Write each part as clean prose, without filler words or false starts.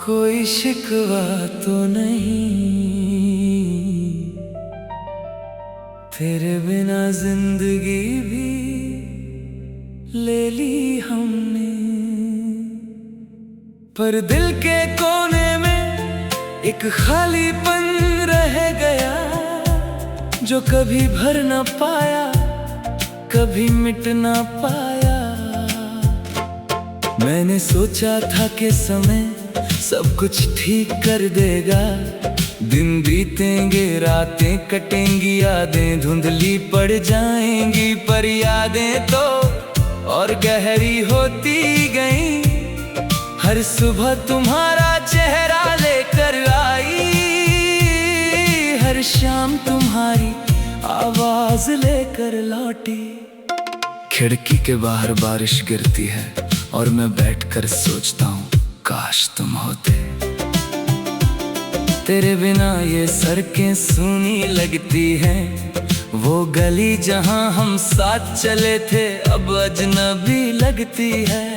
कोई शिकवा तो नहीं, तेरे बिना जिंदगी भी ले ली हमने। पर दिल के कोने में एक खालीपन रह गया, जो कभी भर ना पाया, कभी मिट ना पाया। मैंने सोचा था कि समय सब कुछ ठीक कर देगा, दिन बीतेंगे, रातें कटेंगी, यादें धुंधली पड़ जाएंगी। पर यादें तो और गहरी होती गईं, हर सुबह तुम्हारा चेहरा लेकर आई, हर शाम तुम्हारी आवाज लेकर लौटी। खिड़की के बाहर बारिश गिरती है और मैं बैठकर सोचता हूँ, काश तुम होते। तेरे बिना ये सड़कें सूनी लगती हैं, वो गली जहाँ हम साथ चले थे अब अजनबी लगती है।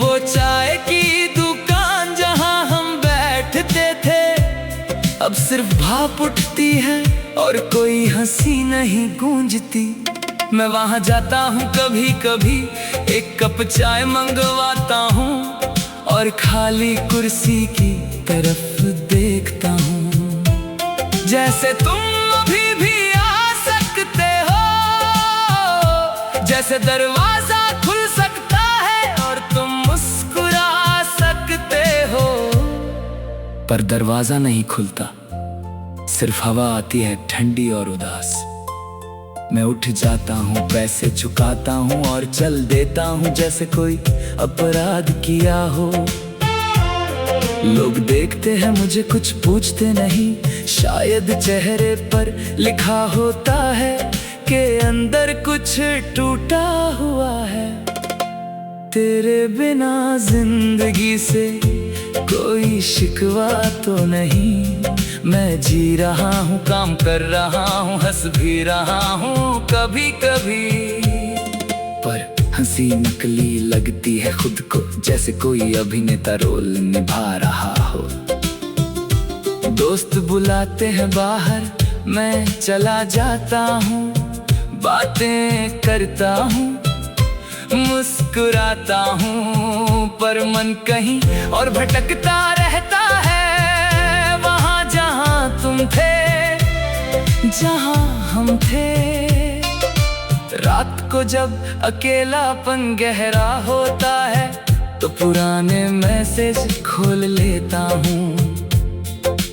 वो चाय की दुकान जहाँ हम बैठते थे अब सिर्फ भाप उठती है और कोई हंसी नहीं गूंजती। मैं वहाँ जाता हूँ कभी कभी, एक कप चाय मंगवाता हूँ और खाली कुर्सी की तरफ देखता हूँ। जैसे तुम अभी भी आ सकते हो, जैसे दरवाजा खुल सकता है और तुम मुस्कुरा सकते हो। पर दरवाजा नहीं खुलता, सिर्फ हवा आती है ठंडी और उदास। मैं उठ जाता हूँ, पैसे चुकाता हूँ और चल देता हूँ जैसे कोई अपराध किया हो। लोग देखते हैं मुझे, कुछ पूछते नहीं, शायद चेहरे पर लिखा होता है कि अंदर कुछ टूटा हुआ है। तेरे बिना जिंदगी से कोई शिकवा तो नहीं, मैं जी रहा हूँ, काम कर रहा हूँ, हंस भी रहा हूँ कभी कभी। पर हंसी नकली लगती है खुद को, जैसे कोई अभिनेता रोल निभा रहा हो। दोस्त बुलाते हैं बाहर, मैं चला जाता हूँ, बातें करता हूँ, मुस्कुराता हूँ। पर मन कहीं और भटकता रहता है, तुम थे जहां हम थे। रात को जब अकेलापन गहरा होता है तो पुराने मैसेज खोल लेता हूँ,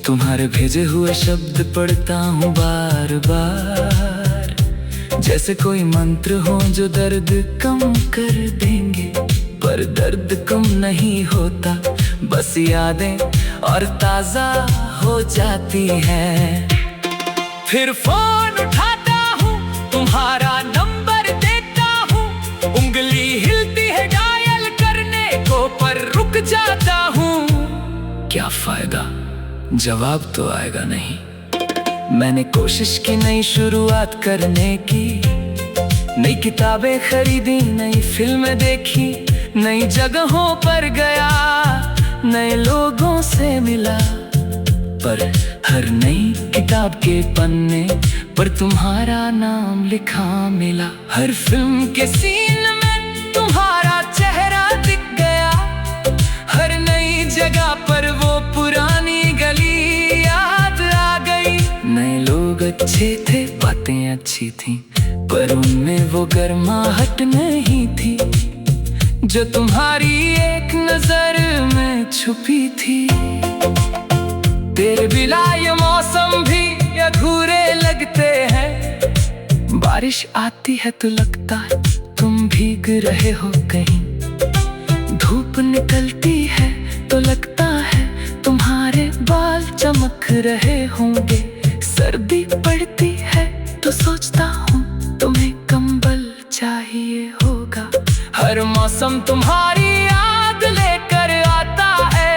तुम्हारे भेजे हुए शब्द पढ़ता हूँ बार बार, जैसे कोई मंत्र हो जो दर्द कम कर देंगे। पर दर्द कम नहीं होता, बस यादें और ताजा हो जाती है। फिर फोन उठाता हूँ, तुम्हारा नंबर देता हूँ, उंगली हिलती है डायल करने को पर रुक जाता हूँ। क्या फायदा, जवाब तो आएगा नहीं। मैंने कोशिश की नई शुरुआत करने की, नई किताबें खरीदी, नई फिल्में देखी, नई जगहों पर गया, नए लोगों से मिला। पर हर नई किताब के पन्ने पर तुम्हारा नाम लिखा मिला। हर फिल्म के सीन में तुम्हारा चेहरा दिख गया, हर नई जगह पर वो पुरानी गली याद आ गई। नए लोग अच्छे थे, बातें अच्छी थी, पर उनमें वो गर्माहट नहीं थी जो तुम्हारी एक नजर में छुपी थी। तेरे बिना ये मौसम भी अधूरे लगते हैं, बारिश आती है तो लगता है तुम भीग रहे हो कहीं, धूप निकलती है तो लगता है तुम्हारे बाल चमक रहे होंगे, सर्दी पड़ती है तो सोचता हूँ तुम्हें कंबल चाहिए होगा। हर मौसम तुम्हारी याद लेकर आता है,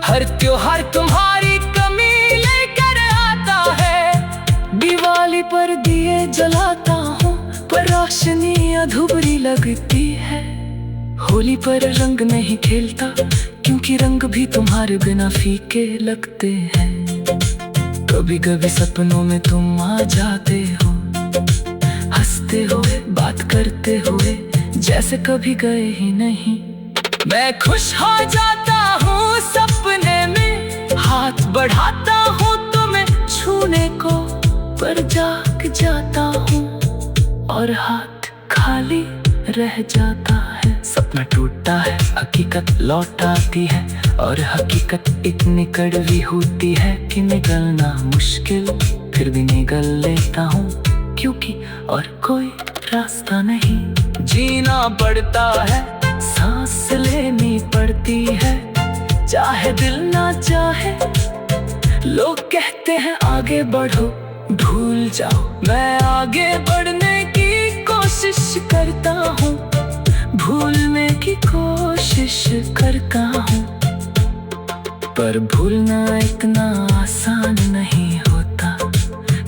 हर त्योहार तुम्हारी कमी लेकर आता है। दिवाली पर दिए जलाता हूँ पर रोशनी अधूरी लगती है, होली पर रंग नहीं खेलता क्योंकि क्योंकि रंग भी तुम्हारे बिना फीके लगते हैं। कभी कभी सपनों में तुम आ जाते हो, हंसते हुए बात करते हुए जैसे कभी गए ही नहीं। मैं खुश हो जाता हूँ सपने में, हाथ बढ़ाता हूँ तुम्हें छूने को, पर जाग जाता हूँ और हाथ खाली रह जाता है। सपना टूटता है, हकीकत लौट आती है, और हकीकत इतनी कड़वी होती है कि निकलना मुश्किल, फिर भी निकल लेता हूँ क्योंकि और कोई रास्ता नहीं। जीना पड़ता है, सांस लेनी पड़ती है, चाहे दिल ना चाहे। लोग कहते हैं आगे बढ़ो भूल जाओ, मैं आगे बढ़ने की कोशिश करता हूँ, भूलने की कोशिश करता हूँ। पर भूलना इतना आसान नहीं होता,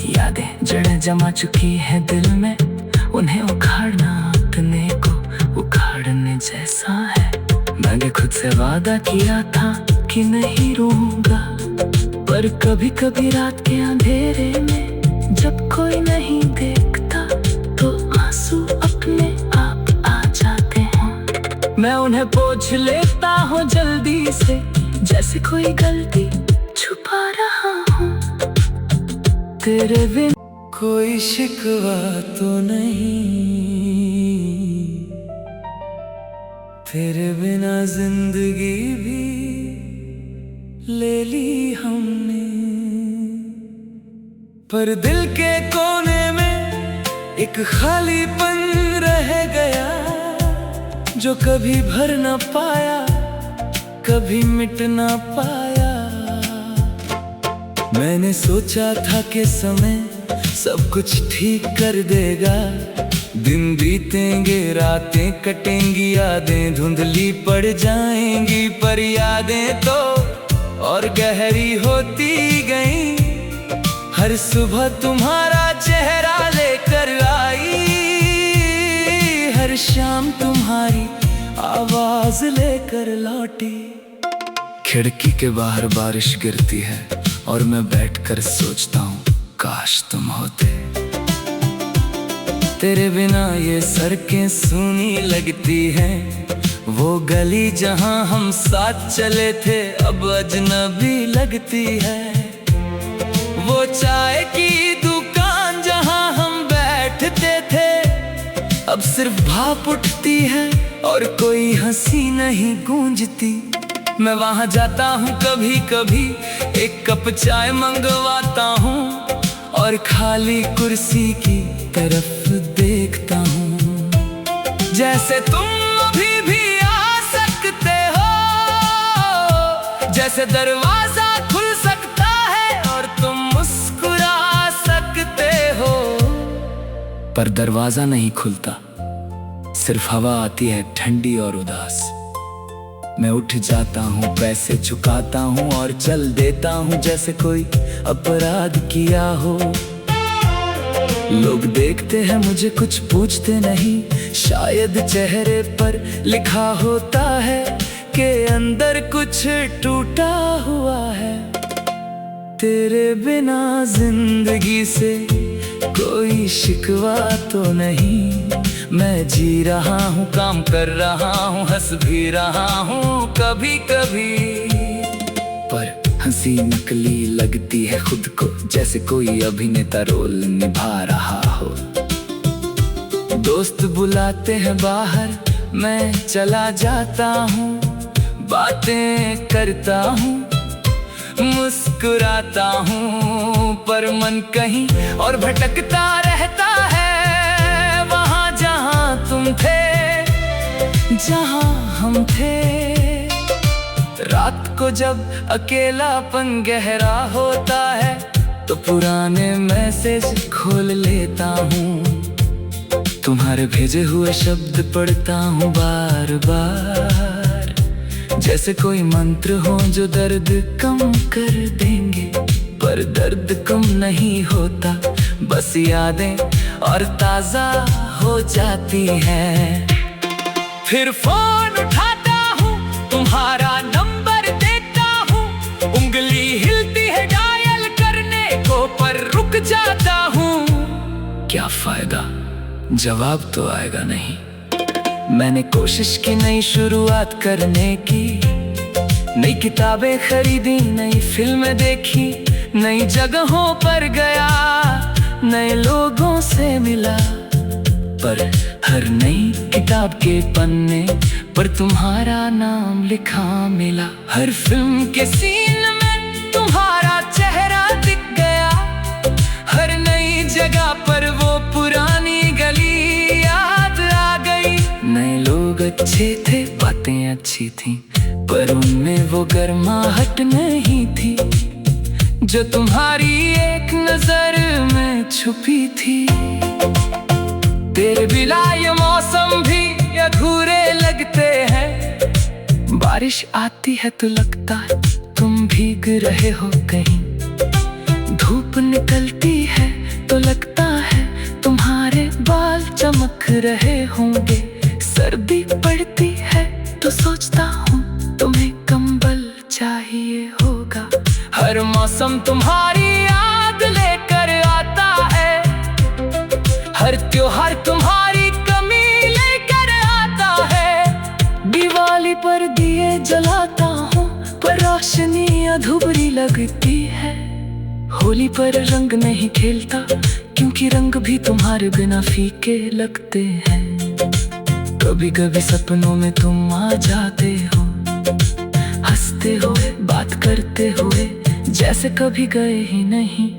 यादें जड़ें जमा चुकी है दिल में, उन्हें उखाड़ना अपने को उखाड़ने जैसा है। मैंने खुद से वादा किया था कि नहीं रोऊंगा, पर कभी कभी रात के अंधेरे में जब कोई नहीं देखता तो आंसू अपने आप आ जाते हैं। मैं उन्हें पोंछ लेता हूँ जल्दी से, जैसे कोई गलती छुपा रहा हूँ। तेरे बिन कोई शिकवा तो नहीं, तेरे बिना जिंदगी भी ले ली हमने, पर दिल के कोने में एक खालीपन रह गया, जो कभी भर न पाया, कभी मिट न पाया। मैंने सोचा था कि समय सब कुछ ठीक कर देगा, दिन बीतेंगे रातें कटेंगी, यादें धुंधली पड़ जाएंगी, पर यादें तो और गहरी होती गई। हर सुबह तुम्हारा चेहरा लेकर आई, हर शाम तुम्हारी आवाज लेकर लौटी। खिड़की के बाहर बारिश गिरती है और मैं बैठकर सोचता हूँ काश तुम होते। तेरे बिना ये सड़कें सूनी लगती हैं, वो गली जहाँ हम साथ चले थे अब अजनबी लगती है। वो चाय की दुकान जहाँ हम बैठते थे अब सिर्फ भाप उठती है और कोई हंसी नहीं गूंजती। मैं वहाँ जाता हूँ कभी कभी, एक कप चाय मंगवाता हूँ और खाली कुर्सी की तरफ देखता हूँ, जैसे तुम अभी भी आ सकते हो, जैसे दरवाजा खुल सकता है और तुम मुस्कुरा सकते हो। पर दरवाजा नहीं खुलता, सिर्फ हवा आती है ठंडी और उदास। मैं उठ जाता हूँ, पैसे चुकाता हूँ और चल देता हूँ जैसे कोई अपराध किया हो। लोग देखते हैं मुझे, कुछ पूछते नहीं, शायद चेहरे पर लिखा होता है कि अंदर कुछ टूटा हुआ है। तेरे बिना जिंदगी से कोई शिकवा तो नहीं, मैं जी रहा हूँ, काम कर रहा हूँ, हंस भी रहा हूँ कभी कभी, पर हंसी नकली लगती है खुद को, जैसे कोई अभिनेता रोल निभा रहा हो। दोस्त बुलाते हैं बाहर, मैं चला जाता हूँ, बातें करता हूँ, मुस्कुराता हूँ, पर मन कहीं और भटकता रहता है। वहाँ जहाँ तुम थे, जहाँ हम थे, रात को जब अकेलापन गहरा होता है तो पुराने मैसेज खोल लेता हूँ, तुम्हारे भेजे हुए शब्द पढ़ता हूँ बार बार, जैसे कोई मंत्र हो जो दर्द कम कर देंगे। पर दर्द कम नहीं होता, बस यादें और ताजा हो जाती हैं। फिर फोन उठाता हूँ, तुम्हारा नंबर जाता हूँ। क्या फायदा, जवाब तो आएगा नहीं। मैंने कोशिश की नई शुरुआत करने की, नई किताबें खरीदी, नई फिल्में देखी, नई जगहों पर गया, नए लोगों से मिला, पर हर नई किताब के पन्ने पर तुम्हारा नाम लिखा मिला। हर फिल्म के सीन में तुम्हारा चेहरा दिख गया, हर नई जगह पर वो पुरानी गली याद आ गई। नए लोग अच्छे थे, बातें अच्छी थीं, पर उनमें वो गर्माहट नहीं थी जो तुम्हारी एक नजर में छुपी थी। तेरे बिना ये मौसम भी अधूरे लगते हैं। बारिश आती है तो लगता है तुम भीग रहे हो कहीं, धूप निकलती है तो लगता है तुम्हारे बाल चमक रहे होंगे, सर्दी पड़ती है तो सोचता हूँ तुम्हें कंबल चाहिए होगा। हर मौसम तुम्हारी याद लेकर आता है, हर त्योहार तुम्हारी कमी लेकर आता है। दिवाली पर दिए जलाता हूँ पर रोशनी अधूरी लगती है। होली पर रंग नहीं खेलता क्योंकि रंग भी तुम्हारे बिना फीके लगते हैं। कभी कभी सपनों में तुम आ जाते हो, हंसते हुए बात करते हुए जैसे कभी गए ही नहीं।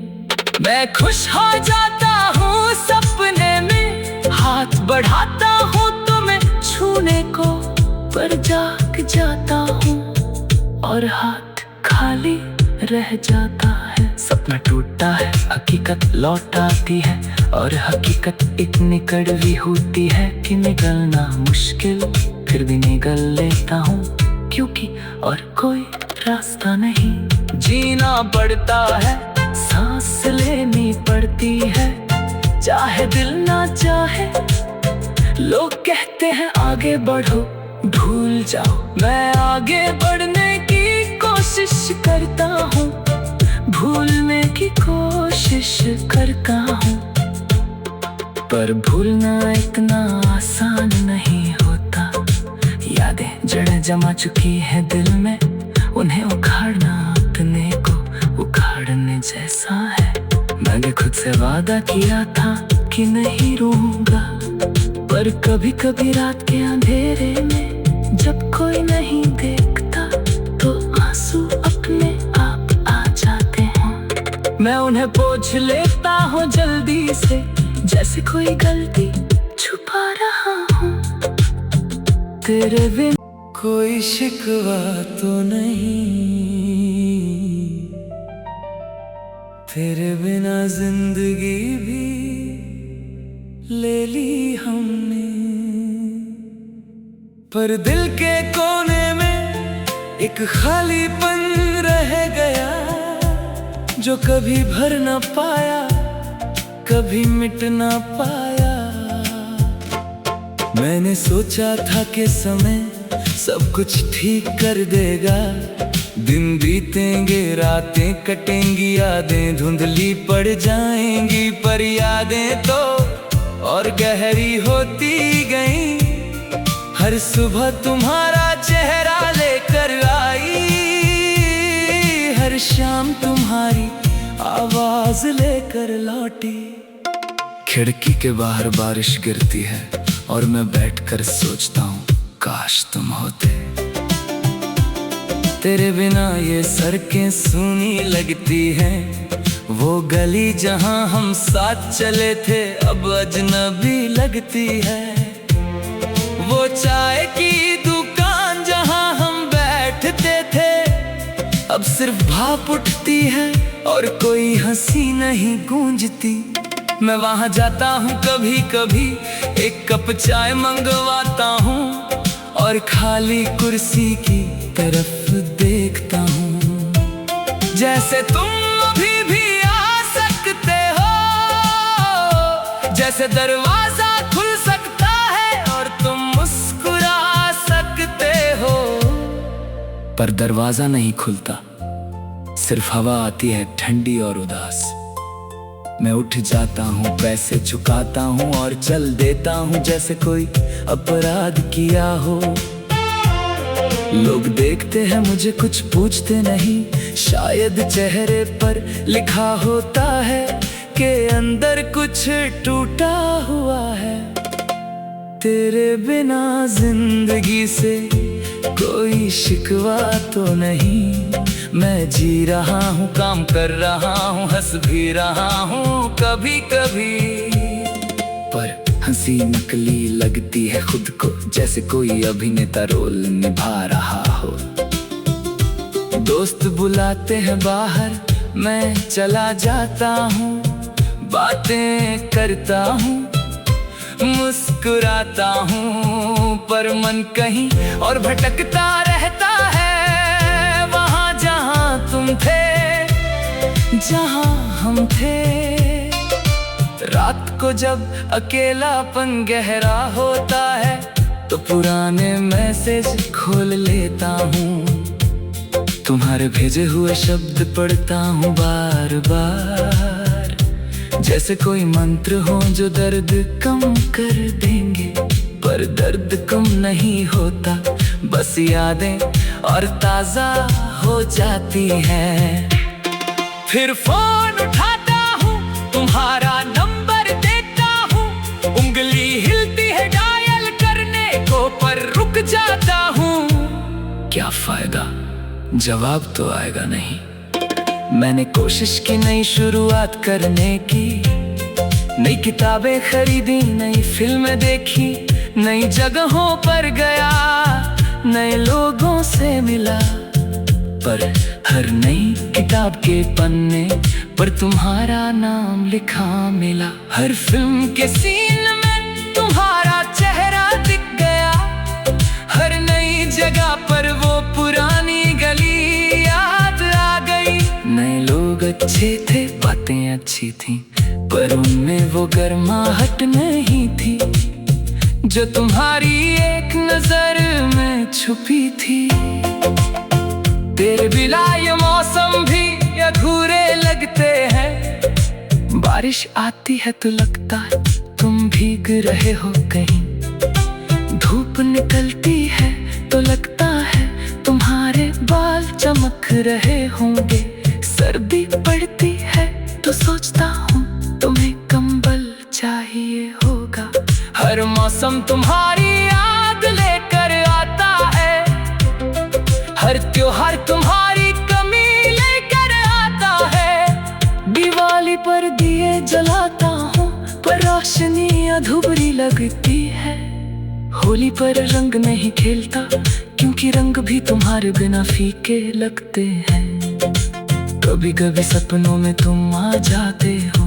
मैं खुश हो जाता हूँ सपने में, हाथ बढ़ाता हूँ तुम्हें छूने को, पर जाग जाता हूँ और हाथ खाली रह जाता है। सपना टूटता है, हकीकत लौट आती है, और हकीकत इतनी कड़वी होती है कि निकलना मुश्किल, फिर भी निकल लेता हूँ क्योंकि और कोई रास्ता नहीं। जीना पड़ता है, सांस लेनी पड़ती है, चाहे दिल ना चाहे। लोग कहते हैं आगे बढ़ो, भूल जाओ, मैं आगे बढ़ने की कोशिश करता हूँ, भूलने की कोशिश करता हूँ। पर भूलना इतना आसान नहीं होता। यादें जड़ें जमा चुकी है दिल में, उन्हें उखाड़ना अपने को उखाड़ने जैसा है। मैंने खुद से वादा किया था कि नहीं रोऊंगा, पर कभी कभी रात के अंधेरे में जब कोई नहीं देखता तो आंसू अपने आप आ जाते हैं। मैं उन्हें पोंछ लेता हूँ जल्दी से, जैसे कोई गलती छुपा रहा हूँ। तेरे बिन कोई शिकवा तो नहीं, तेरे बिना जिंदगी भी ले ली हमने, पर दिल के कोने में एक खालीपन रह गया जो कभी भर न पाया, कभी मिट न पाया। मैंने सोचा था कि समय सब कुछ ठीक कर देगा, दिन बीतेंगे रातें कटेंगी, यादें धुंधली पड़ जाएंगी, पर यादें तो और गहरी होती गई। हर सुबह तुम्हारा चेहरा लेकर आई, हर शाम तुम्हारी आवाज लेकर लौटी। खिड़की के बाहर बारिश गिरती है और मैं बैठकर सोचता हूँ काश तुम होते। तेरे बिना ये सड़कें सूनी लगती हैं, वो गली जहाँ हम साथ चले थे अब अजनबी लगती है। वो चाय की दुकान जहाँ हम बैठते थे अब सिर्फ भाप उठती है और कोई हंसी नहीं गूंजती। मैं वहाँ जाता हूँ कभी कभी, एक कप चाय मंगवाता हूँ और खाली कुर्सी की तरफ देखता हूँ, जैसे तुम अभी भी आ सकते हो, जैसे दरवाजा खुल सकता है और तुम मुस्कुरा सकते हो। पर दरवाजा नहीं खुलता, सिर्फ हवा आती है ठंडी और उदास। मैं उठ जाता हूँ, पैसे चुकाता हूँ और चल देता हूँ जैसे कोई अपराध किया हो। लोग देखते हैं मुझे, कुछ पूछते नहीं, शायद चेहरे पर लिखा होता है कि अंदर कुछ टूटा हुआ है। तेरे बिना जिंदगी से कोई शिकवा तो नहीं, मैं जी रहा हूँ, काम कर रहा हूँ, हंस भी रहा हूँ कभी कभी, पर हंसी नकली लगती है खुद को, जैसे कोई अभिनेता रोल निभा रहा हो। दोस्त बुलाते हैं बाहर, मैं चला जाता हूँ, बातें करता हूँ, मुस्कुराता हूँ, पर मन कहीं और भटकता रहता है। वहाँ जहाँ तुम थे, जहाँ हम थे, रात को जब अकेलापन गहरा होता है तो पुराने मैसेज खोल लेता हूँ। तुम्हारे भेजे हुए शब्द पढ़ता हूँ बार बार, जैसे कोई मंत्र हो जो दर्द कम कर देंगे, पर दर्द कम नहीं होता, बस यादें और ताजा हो जाती हैं। फिर फोन उठाता हूँ, तुम्हारा नंबर देता हूँ, उंगली हिलती है डायल करने को, पर रुक जाता हूँ। क्या फायदा, जवाब तो आएगा नहीं। मैंने कोशिश की नई शुरुआत करने की, नई किताबें खरीदी, नई फिल्में देखी, नई जगहों पर गया, नए लोगों से मिला, पर हर नई किताब के पन्ने पर तुम्हारा नाम लिखा मिला। हर फिल्म के सीन में तुम्हारा चेहरा दिख गया, हर नई जगह पर वो पुरानी गली याद आ गई। नए लोग अच्छे थे, बातें अच्छी थी, पर उनमें वो गर्माहट नहीं थी जो तुम्हारी एक नजर में छुपी थी। तेरे बिना ये मौसम भी अधूरे लगते हैं, बारिश आती है तो लगता है तुम भीग रहे हो कहीं, धूप निकलती है तो लगता है तुम्हारे बाल चमक रहे होंगे, सर्दी पड़ती है तो सोचता हूँ तुम्हें कंबल चाहिए होगा। हर मौसम तुम्हारी याद लेकर आता है, हर त्योहार तुम्हारी कमी लेकर आता है। दिवाली पर दिए जलाता हूँ, पर रोशनी अधूरी लगती है। होली पर रंग नहीं खेलता, क्योंकि रंग भी तुम्हारे बिना फीके लगते हैं। कभी कभी सपनों में तुम आ जाते हो,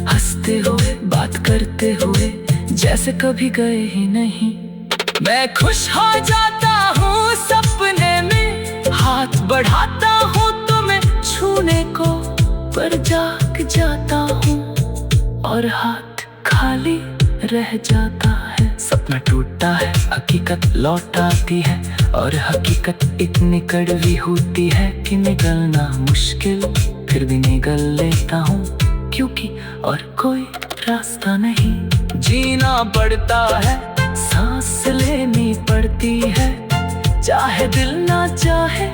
हंसते हुए, बात करते हुए, जैसे कभी गए ही नहीं। मैं खुश हो जाता हूँ सपने में, हाथ बढ़ाता हूँ तुम्हें छूने को, पर जाग जाता हूँ और हाथ खाली रह जाता है। सपना टूटता है, हकीकत लौट आती है, और हकीकत इतनी कड़वी होती है कि निकलना मुश्किल, फिर भी निकल लेता हूँ, क्योंकि और कोई रास्ता नहीं। जीना पड़ता है, सांस लेनी पड़ती है, चाहे दिल ना चाहे।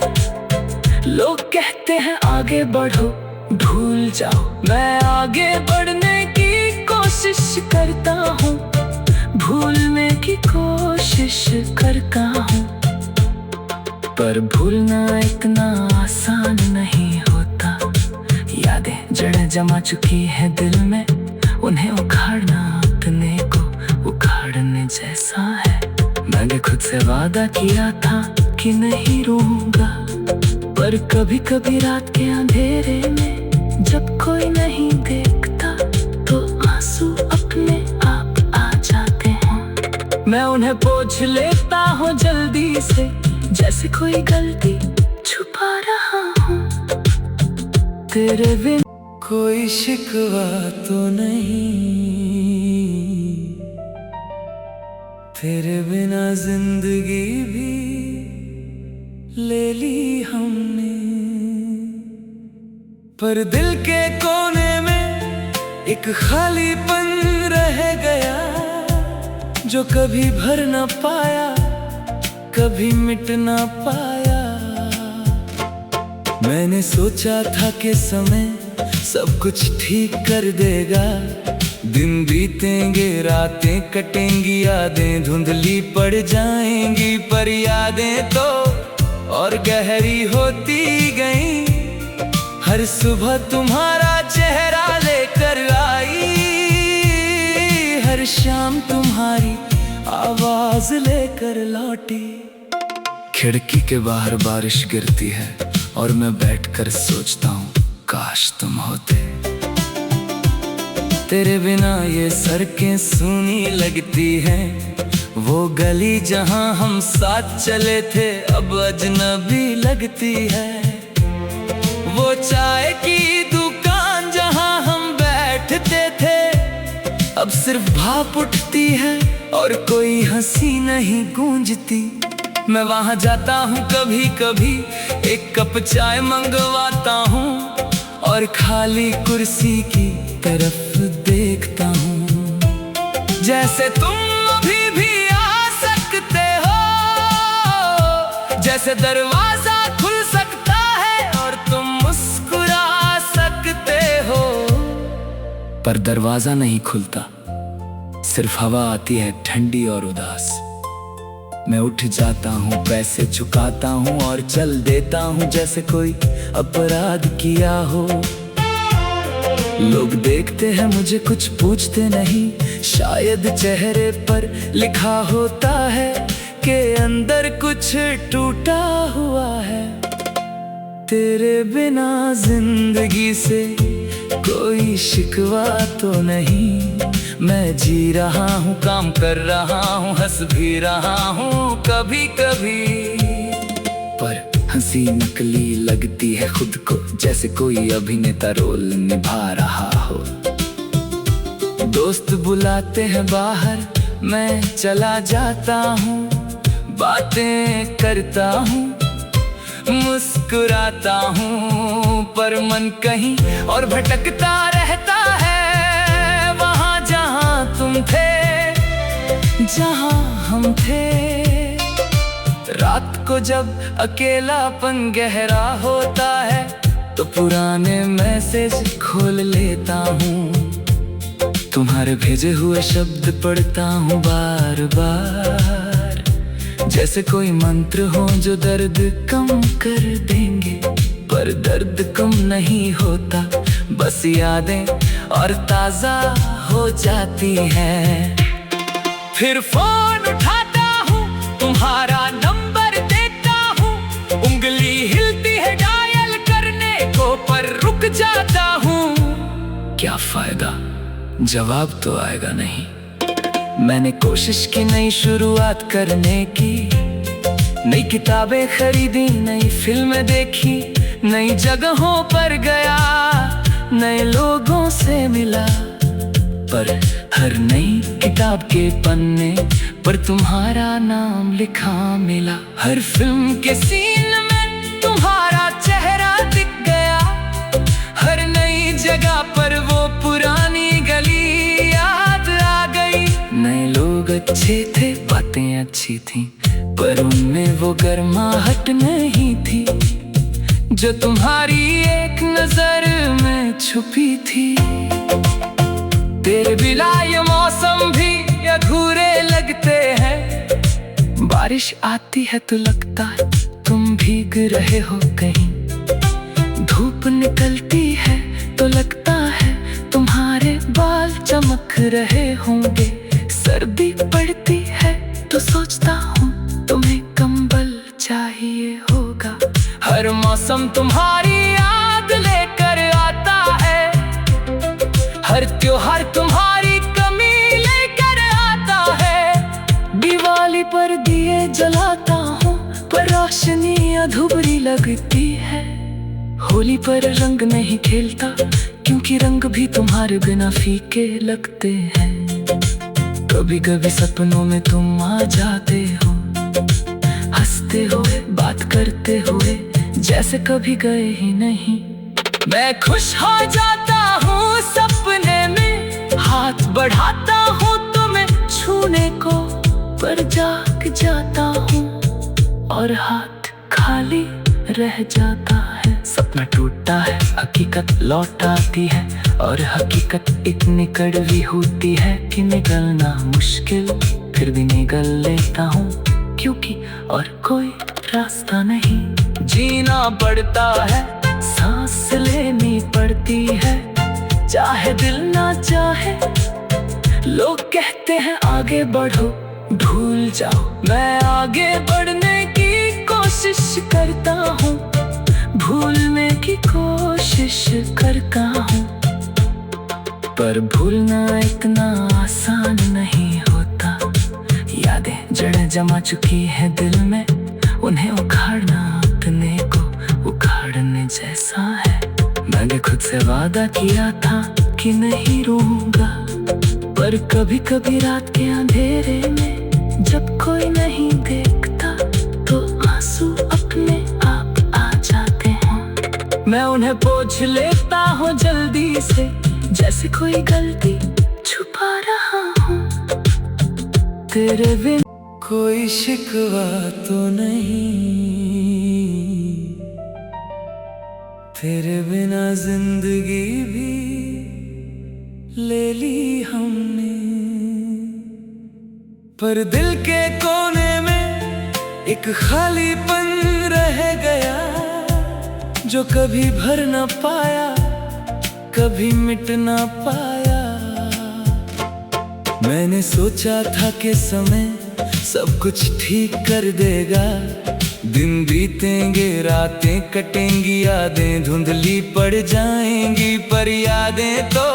लोग कहते हैं आगे बढ़ो, भूल जाओ, मैं आगे बढ़ने की कोशिश करता हूँ, भूलने की कोशिश करता हूँ, पर भूलना इतना आसान नहीं होता। यादें जड़ जमा चुकी है दिल में, उन्हें उखाड़ना अपने को उखाड़ने जैसा है। मैंने खुद से वादा किया था कि नहीं रोऊंगा, पर कभी कभी रात के अंधेरे में जब कोई नहीं देखता तो आंसू अपने आप आ जाते हैं। मैं उन्हें पोंछ लेता हूँ जल्दी से, जैसे कोई गलती छुपा रहा हूँ। तेरे बिन कोई शिकवा तो नहीं, तेरे बिना जिंदगी भी ले ली हमने, पर दिल के कोने में एक खालीपन रह गया जो कभी भर न पाया, कभी मिट न पाया। मैंने सोचा था कि समय सब कुछ ठीक कर देगा, दिन बीतेंगे रातें कटेंगी, यादें धुंधली पड़ जाएंगी, पर यादें तो और गहरी होती गईं। हर सुबह तुम्हारा चेहरा लेकर आई, हर शाम तुम्हारी आवाज लेकर लौटी। खिड़की के बाहर बारिश गिरती है और मैं बैठकर सोचता हूँ काश तुम होते। तेरे बिना ये सड़कें सूनी लगती हैं, वो गली जहाँ हम साथ चले थे अब अजनबी लगती है। वो चाय की दुकान जहाँ हम बैठते थे अब सिर्फ भाप उठती है और कोई हंसी नहीं गूंजती। मैं वहाँ जाता हूँ कभी कभी, एक कप चाय मंगवाता हूँ और खाली कुर्सी की तरफ देखता हूँ। जैसे तुम अभी भी आ सकते हो, जैसे दरवाजा खुल सकता है और तुम मुस्कुरा सकते हो। पर दरवाजा नहीं खुलता, सिर्फ हवा आती है ठंडी और उदास। मैं उठ जाता हूँ, पैसे चुकाता हूँ और चल देता हूँ जैसे कोई अपराध किया हो। लोग देखते हैं मुझे, कुछ पूछते नहीं, शायद चेहरे पर लिखा होता है कि अंदर कुछ टूटा हुआ है। तेरे बिना जिंदगी से कोई शिकवा तो नहीं, मैं जी रहा हूँ, काम कर रहा हूँ, हंस भी रहा हूँ कभी कभी। पर हंसी नकली लगती है खुद को, जैसे कोई अभिनेता रोल निभा रहा हो। दोस्त बुलाते हैं बाहर, मैं चला जाता हूँ, बातें करता हूँ, मुस्कुराता हूँ, पर मन कहीं और भटकता रहता है। वहाँ जहाँ तुम थे, जहाँ हम थे, रात को जब अकेलापन गहरा होता है तो पुराने मैसेज खोल लेता हूँ। तुम्हारे भेजे हुए शब्द पढ़ता हूँ बार बार, जैसे कोई मंत्र हो जो दर्द कम कर देंगे। पर दर्द कम नहीं होता, बस यादें और ताजा हो जाती हैं। फिर फोन उठाता हूँ, तुम्हारा नंबर देता हूँ, उंगली हिलती है डायल करने को, पर रुक जाता हूँ। क्या फायदा, जवाब तो आएगा नहीं। मैंने कोशिश की नई शुरुआत करने की, नई किताबें खरीदी, नई फिल्में देखी, नई जगहों पर गया, नए लोगों से मिला, पर हर नई किताब के पन्ने पर तुम्हारा नाम लिखा मिला। हर फिल्म के सीन में तुम्हारा चेहरा दिख गया, हर नई जगह पर वो पुरानी गली याद आ गई। नए लोग अच्छे थे, बातें अच्छी थी, पर उनमें वो गर्माहट नहीं थी जो तुम्हारी एक नजर में छुपी थी। तेरे बिना ये मौसम भी अधूरे लगते हैं, बारिश आती है तो लगता है तुम भीग रहे हो कहीं, धूप निकलती है तो लगता है तुम्हारे बाल चमक रहे होंगे, सर्दी पड़ती है तो सोचता हूँ तुम्हें कंबल चाहिए होगा। हर मौसम तुम्हारी याद लेकर आता है, हर त्योहार तुम्हारी कमी लेकर आता है। दिवाली पर दिए जलाता हूँ पर रोशनी अधूरी लगती है, होली पर रंग नहीं खेलता क्योंकि रंग भी तुम्हारे बिना फीके लगते हैं। कभी कभी सपनों में तुम आ जाते हो, हंसते हुए बात करते हुए जैसे कभी गए ही नहीं। मैं खुश हो जाता हूँ सपने में हाथ बढ़ाता हूँ तुम्हें छूने को, पर जाग जाता हूँ और हाथ खाली रह जाता है। सपना टूटता है, हकीकत लौट आती है, और हकीकत इतनी कड़वी होती है कि निकलना मुश्किल, फिर भी निकल लेता हूँ, क्योंकि और कोई रास्ता नहीं। जीना पड़ता है, सांस लेनी पड़ती है, चाहे दिल ना चाहे। लोग कहते हैं आगे बढ़ो, भूल जाओ, मैं आगे बढ़ने की कोशिश करता हूँ, भूलने की कोशिश करता हूँ। पर भूलना इतना आसान नहीं होता, यादें जड़ें जमा चुकी है दिल में, उन्हें उखाड़ना अपने को उखाड़ने जैसा है। मैंने खुद से वादा किया था कि नहीं रोऊंगा, पर कभी कभी रात के अंधेरे में जब कोई नहीं देखता तो आंसू अपने आप आ जाते हैं। मैं उन्हें पोंछ लेता हूँ जल्दी से, जैसे कोई गलती छुपा रहा हूँ। तेरे बिन कोई शिकवा तो नहीं, तेरे बिना जिंदगी भी ले ली हमने, पर दिल के कोने में एक खालीपन रह गया, जो कभी भर न पाया, कभी मिट न पाया। मैंने सोचा था कि समय सब कुछ ठीक कर देगा, दिन बीतेंगे, रातें कटेंगी, यादें धुंधली पड़ जाएंगी, पर यादें तो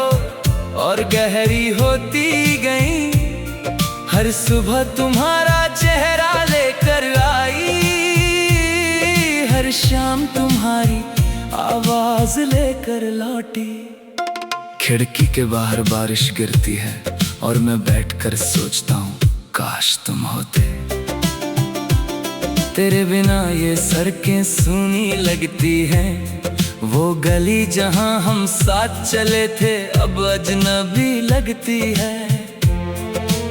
और गहरी होती गई। हर सुबह तुम्हारा चेहरा लेकर आई, हर शाम तुम्हारी आवाज लेकर लौटी। खिड़की के बाहर बारिश गिरती है और मैं बैठकर सोचता हूँ काश तुम होते। तेरे बिना ये सड़कें सूनी लगती हैं, वो गली जहां हम साथ चले थे अब अजनबी लगती है।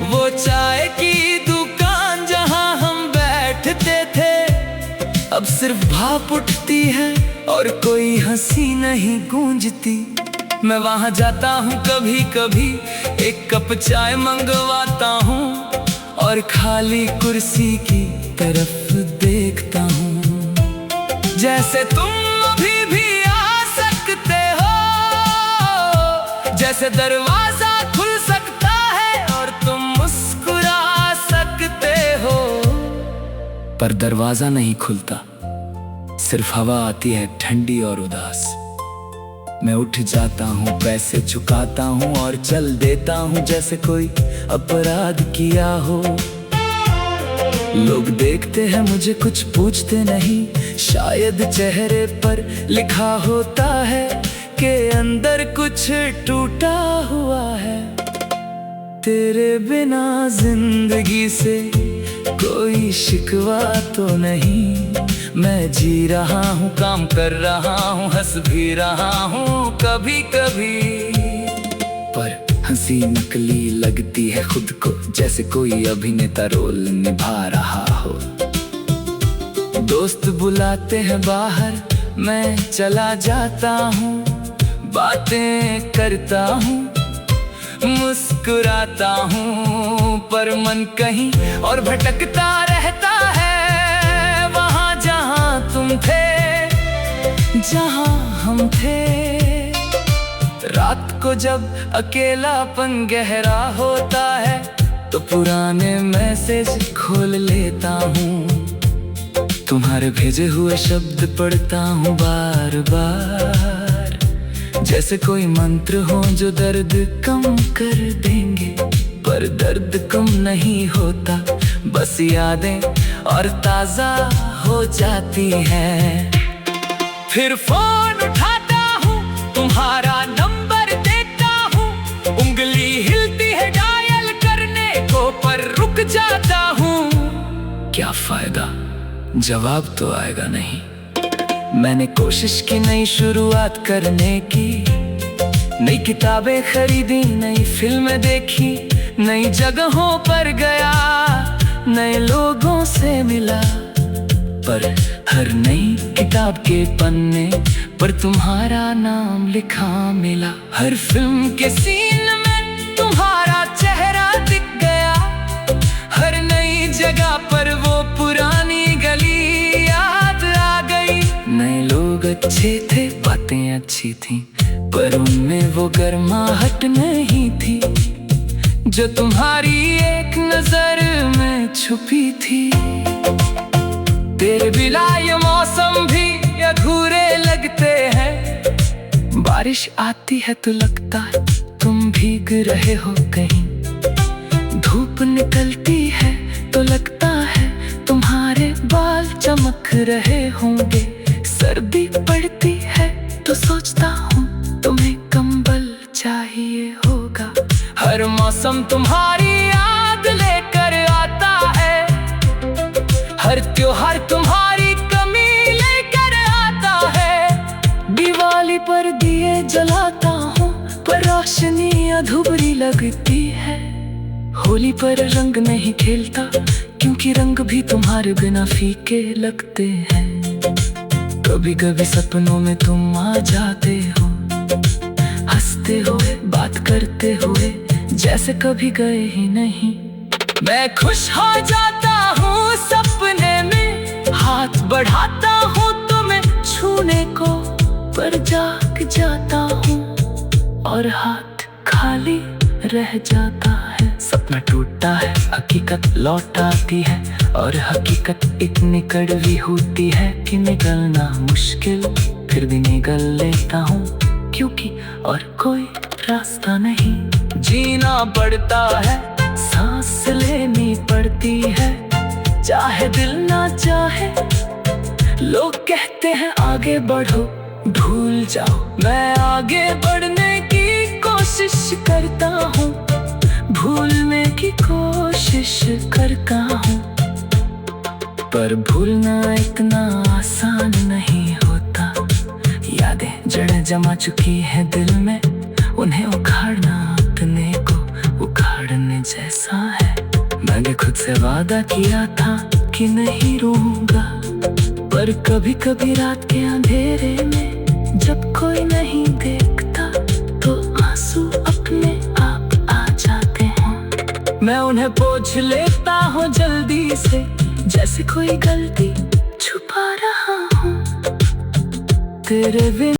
वो चाय की दुकान जहां हम बैठते थे अब सिर्फ भाप उठती है और कोई हंसी नहीं गूंजती। मैं वहां जाता हूँ कभी कभी, एक कप चाय मंगवाता हूँ और खाली कुर्सी की तरफ देखता हूँ, जैसे तुम अभी भी आ सकते हो, जैसे दरवाजा खुल सकता है और तुम मुस्कुरा सकते हो। पर दरवाजा नहीं खुलता, सिर्फ हवा आती है ठंडी और उदास। मैं उठ जाता हूँ, पैसे चुकाता हूँ और चल देता हूँ जैसे कोई अपराध किया हो। लोग देखते हैं मुझे, कुछ पूछते नहीं, शायद चेहरे पर लिखा होता है कि अंदर कुछ टूटा हुआ है। तेरे बिना जिंदगी से कोई शिकवा तो नहीं, मैं जी रहा हूँ, काम कर रहा हूँ, हंस भी रहा हूँ कभी कभी। पर हंसी नकली लगती है खुद को, जैसे कोई अभिनेता रोल निभा रहा हो। दोस्त बुलाते हैं बाहर, मैं चला जाता हूँ, बातें करता हूँ, मुस्कुराता हूँ, पर मन कहीं और भटकता रहता है। वहाँ जहाँ तुम थे, जहाँ हम थे, रात को जब अकेलापन गहरा होता है तो पुराने मैसेज खोल लेता हूँ। तुम्हारे भेजे हुए शब्द पढ़ता हूँ बार बार, जैसे कोई मंत्र हो जो दर्द कम कर देंगे। पर दर्द कम नहीं होता, बस यादें और ताजा हो जाती हैं। फिर फोन उठाता हूँ, तुम्हारा नंबर देता हूँ, उंगली हिलती है डायल करने को, पर रुक जाता हूँ। क्या फायदा, जवाब तो आएगा नहीं। मैंने कोशिश की नई शुरुआत करने की, नई किताबें खरीदी, नई फिल्में देखी, नई जगहों पर गया, नए लोगों से मिला। पर हर नई किताब के पन्ने पर तुम्हारा नाम लिखा मिला। हर फिल्म के सीन में तुम्हारा चेहरा दिख गया। हर नई जगह पर वो पुरानी गली याद आ गई। नए लोग अच्छे थे, बातें अच्छी थी, पर उनमें वो गर्माहट नहीं थी जो तुम्हारी एक नजर में छुपी थी। तेरे बिना ये मौसम भी अधूरे लगते हैं। बारिश आती है तो लगता है तुम भीग रहे हो कहीं। धूप निकलती है तो लगता है तुम्हारे बाल चमक रहे होंगे। सर्दी पड़ती है तो सोचता हूँ तुम्हें कंबल चाहिए होगा। हर मौसम तुम्हारी याद लेकर आता है। हर त्योहार तुम्हारी कमी लेकर आता है। दिवाली पर दिए जलाता हूँ पर रोशनी अधूरी लगती है। होली पर रंग नहीं खेलता क्योंकि रंग भी तुम्हारे बिना फीके लगते हैं। कभी कभी सपनों में तुम आ जाते हो, हंसते हुए बात करते हुए जैसे कभी गए ही नहीं। मैं खुश हो जाता हूँ सपने में, हाथ बढ़ाता हूँ तुम्हें छूने को, पर जाग जाता हूँ और हाथ खाली रह जाता है। सपना टूटता है, हकीकत लौट आती है, और हकीकत इतनी कड़वी होती है कि निकलना मुश्किल, फिर भी निकल लेता हूँ क्योंकि और कोई रास्ता नहीं। जीना पड़ता है, सांस लेनी पड़ती है, चाहे दिल ना चाहे। लोग कहते हैं आगे बढ़ो, भूल जाओ। मैं आगे बढ़ने की कोशिश करता हूँ, भूलने की कोशिश करता हूँ, पर भूलना इतना आसान नहीं होता। यादें जड़ जमा चुकी है दिल में, उन्हें उखाड़ना अपने को उखाड़ने जैसा है। मैंने खुद से वादा किया था कि नहीं रोऊंगा, पर कभी कभी रात के अंधेरे में जब कोई नहीं देखता तो आंसू अपने आप आ जाते हैं। मैं उन्हें पोंछ लेता हूँ जल्दी से, जैसे कोई गलती छुपा रहा हूँ तेरे बिना।